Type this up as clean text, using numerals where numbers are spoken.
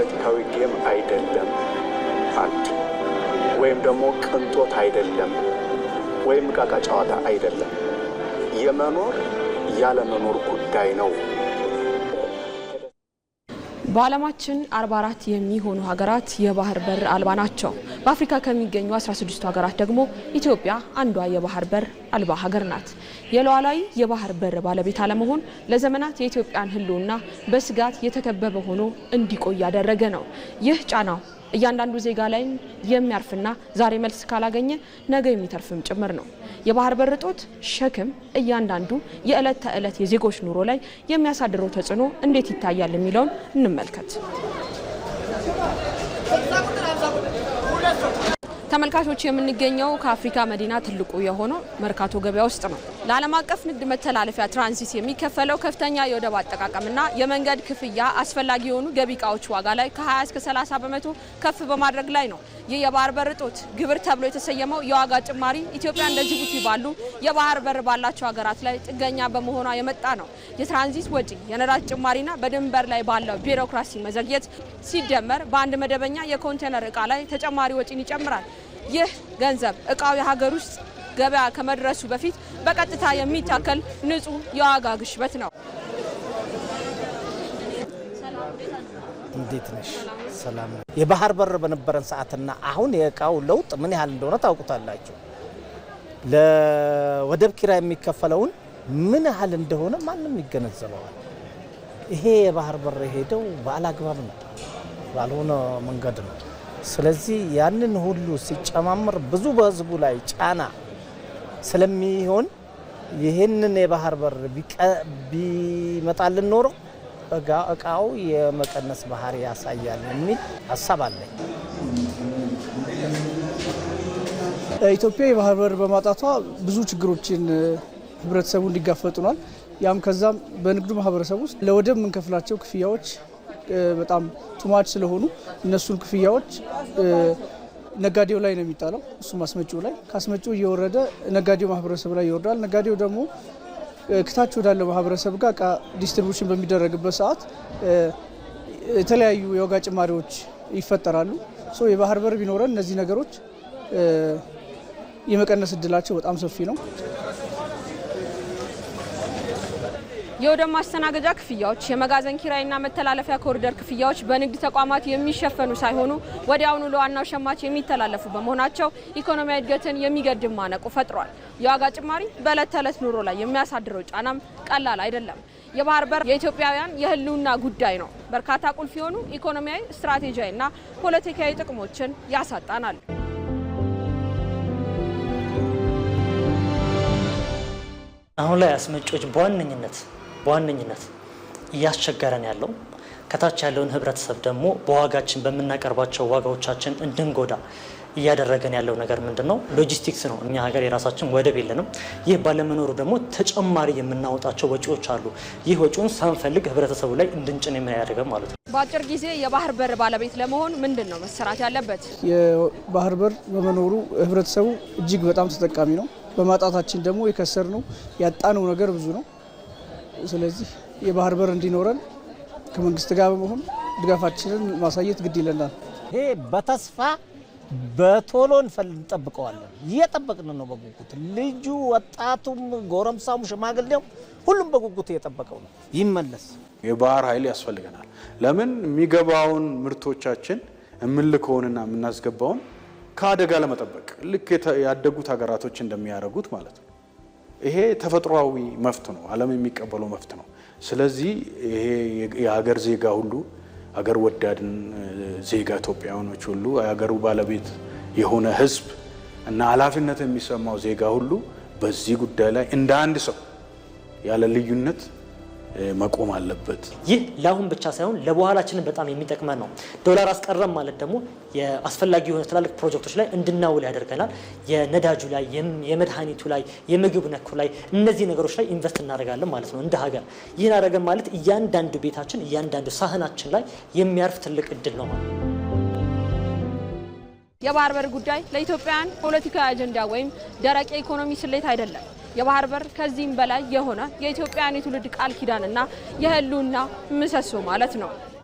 ፖለቲካዊ ጌም አይደለም አንድ ወይም ደግሞ ቅንጦት አይደለም ወይም ቃቃ ጨዋታ አይደለም የመኖር ያለ መኖር ጉዳይ ነው በዓለማችን 44 የሚሆኑ ሀገራት የባህር በር አልባ ናቸው በአፍሪካ ከሚገኙ 16 ሀገራት ደግሞ ኢትዮጵያ አንዷ የባህር በር አልባ ሀገር ናት የሉዓላዊ የባህር በር ባለቤት አለመሆን ለዘመናት የኢትዮጵያን ህልውና በስጋት የተከበበ ሆኖ እንዲቆይ ያደረገ ነው ይህ ጫናው እያንዳንዱ ዜጋ ላይ የሚያርፍና ዛሬ መልስ ካላገኘ ነገ የሚተርፍም ጭምር ነው የባህር በር ጦት ሸክም እያንዳንዱ የዕለት ተዕለት የዜጎች ኑሮ ላይ የሚያሳድረው ተጽዕኖ እንዴት ይታያል የሚለውን እንመልከት ተመልካቾች የምንገኘው ከአፍሪካ መዲና ትልቁ የሆነው መርካቶ ገበያ ውስጥ ነው ለዓለም አቀፍ ንግድ መተላለፊያ ትራንዚት የሚከፈለው ከፍተኛ የወደብ አጠቃቀምና የመንገድ ክፍያ አስፈላጊ የሆኑ ገቢ ዕቃዎች ዋጋ ላይ ከ20 እስከ 30% ከፍ በማድረግ ላይ ነው ይህ የባህር በር ጦት ግብር ተብሎ የተሰየመው የዋጋ ጭማሪ ኢትዮጵያ እንደ ጅቡቲ ባሉ የባህር በር ባላቸው ሀገራት ላይ ጥገኛ በመሆኗ የመጣ ነው የትራንዚት ወጪ የነዳጅ ጭማሪና በድንበር ላይ ባለው ቢሮክራሲ መዘግየት ሲደመር በአንድ መደበኛ የኮንቴነር ዕቃ ላይ ተጨማሪ ወጪን ይጨምራል ይህ ገንዘብ ዕቃው የሀገር ውስጥ ገበያ ከመድረሱ በፊት በቀጥታ የሚታከል ንጹህ የዋጋ ግሽበት ነው እንዴት ነሽ ሰላም የባህር በር በነበረን ሰዓትና አሁን የዕቃው ለውጥ ምን ያህል እንደሆነ ታውቁታላችሁ ለወደብ ኪራይ የሚከፈለውን ምን ያህል እንደሆነ ማንንም ይገነዘበዋል ይሄ የባህር በር ሄደው ባላግባብ ነው ባልሆነ መንገድ ነው ስለዚህ ያንን ሁሉ ሲጨማምር ብዙ በህዝቡ ላይ ጫና ስለሚሆን ይሄንን የባህር በር ቢመጣልን ኖሮ ዕቃው የመቀነስ ባህሪ ያሳያል የሚል ሐሳብ አለኝ ኢትዮጵያ የባህር በር በማጣቷ ብዙ ችግሮችን ህብረተሰቡ እንዲጋፈጡናል ያም ከዛም በንግዱ ማህበረሰብ ውስጥ ለወደብ ምንከፍላቸው ክፍያዎች በጣም ቱማች ስለሆኑ እነሱን ክፍያዎች ነጋዴው ላይ ነው የሚጣለው እሱ ማስመጪው ላይ ካስመጪው እየወረደ ነጋዴው ማህበረሰብ ላይ ይወርዳል ነጋዴው ደግሞ ከታች ወዳለው ማህበረሰብ ጋር ዲስትሪቢዩሽን በሚደረግበት ሰዓት የተለያዩ የዋጋ ጭማሪዎች ይፈጠራሉ ሶ የባህር በር ቢኖረን እነዚህ ነገሮች የመቀነስ እድላቸው በጣም ሰፊ ነው የወደብ ማስተናገጃ ክፍያዎች የመጋዘን ኪራይና መተላለፊያ ኮሪደር ክፍያዎች በንግድ ተቋማት የሚሸፈኑ ሳይሆኑ ወዲያውኑ ለዋናው ሸማች የሚተላለፉ በመሆናቸው ኢኮኖሚያዊ እድገትን የሚገድም ማነቆ ፈጥሯል የዋጋ ጭማሪ በዕለት ተዕለት ኑሮ ላይ የሚያሳድረው ጫናም ቀላል አይደለም የባህር በር የኢትዮጵያውያን የህልውና ጉዳይ ነው በርካታ ቁልፍ የሆኑ ኢኮኖሚያዊ ስትራቴጂያዊና ፖለቲካዊ ጥቅሞችን ያሳጣናል አሁን ላይ አስመጪዎች በዋነኝነት እያስቸገረን ያለው ከታች ያለውን ህብረተሰብ ደግሞ በዋጋችን በመናቀርባቸው ዋጋዎቻችን እንድንጎዳ እያደረገን ያለው ነገር ምንድነው ሎጂስቲክስ ነው እኛ ሀገር የራሳችን ወደብ የለንም ይህ ባለመኖሩ ደግሞ ተጨማሪ የምናወጣቸው ወጪዎች አሉ ይህ ወጪውን ሳንፈልግ ህብረተሰቡ ላይ እንድንጭን የሚያደርገው ማለት ነው በአጭር ጊዜ የባህር በር ባለቤት ለመሆን ምንድነው መሰራት ያለበት የባህር በር በመኖሩ ህብረተሰቡ እጅግ በጣም ተጠቃሚ ነው በማጣታችን ደግሞ የከሰርነው ያጣነው ነገር ብዙ ነው ስለዚህ የባህር በር እንዲኖረን ከመንግስት ጋር በመሆን ድጋፋችንን ማሳየት ግድ ይለናል ይሄ በተስፋ በቶሎ እንጠብቀዋለን እየጠበቅን ነው በጉጉት ልጁ ወጣቱም ጎረምሳሙ ሽማግሌው ሁሉም በጉጉት እየጠበቀው ነው ይመለስ የባህር ኃይል ያስፈልገናል ለምን የሚገባውን ምርቶቻችን እምልከውንና ምናስገባውን ከአደጋ ለመጠበቅ ልክ ያደጉት ሀገራቶች እንደሚያደርጉት ማለት ነው ይሄ ተፈጥሯዊ መፍት ነው ዓለም የሚቀበለው መፍት ነው ስለዚህ ይሄ የሀገር ዜጋ ሁሉ ሀገር ወዳድን ዜጋ ኢትዮጵያውያኖች ሁሉ የሀገሩ ባለቤት የሆነ ህዝብ እና ኃላፊነት የሚሰማው ዜጋ ሁሉ በዚህ ጉዳይ ላይ እንደ አንድ ሰው ያለ ልዩነት መቆም አለበት ይህ ለአሁን ብቻ ሳይሆን ለበኋላችንን በጣም የሚጠቅመን ነው ዶላር አስቀረም ማለት ደግሞ የአስፈላጊ የሆነ ትላልቅ ፕሮጀክቶች ላይ እንድናውል ያደርገናል የነዳጁ ላይ የመድኃኒቱ ላይ የምግብ ነኩ ላይ እነዚህ ነገሮች ላይ ኢንቨስት እናደርጋለን ማለት ነው እንደ ሀገር ይህን አደረገን ማለት እያንዳንዱ ቤታችን እያንዳንዱ ሳህናችን ላይ የሚያርፍ ትልቅ እድል ነው ማለት የባህር በር ጉዳይ ለኢትዮጵያውያን ፖለቲካዊ አጀንዳ ወይም ደረቅ ኢኮኖሚ ስሌት አይደለም የባህር በር ከዚህም በላይ የሆነ የኢትዮጵያውያን የትውልድ ቃል ኪዳንና የህልውና ምሰሶ ማለት ነው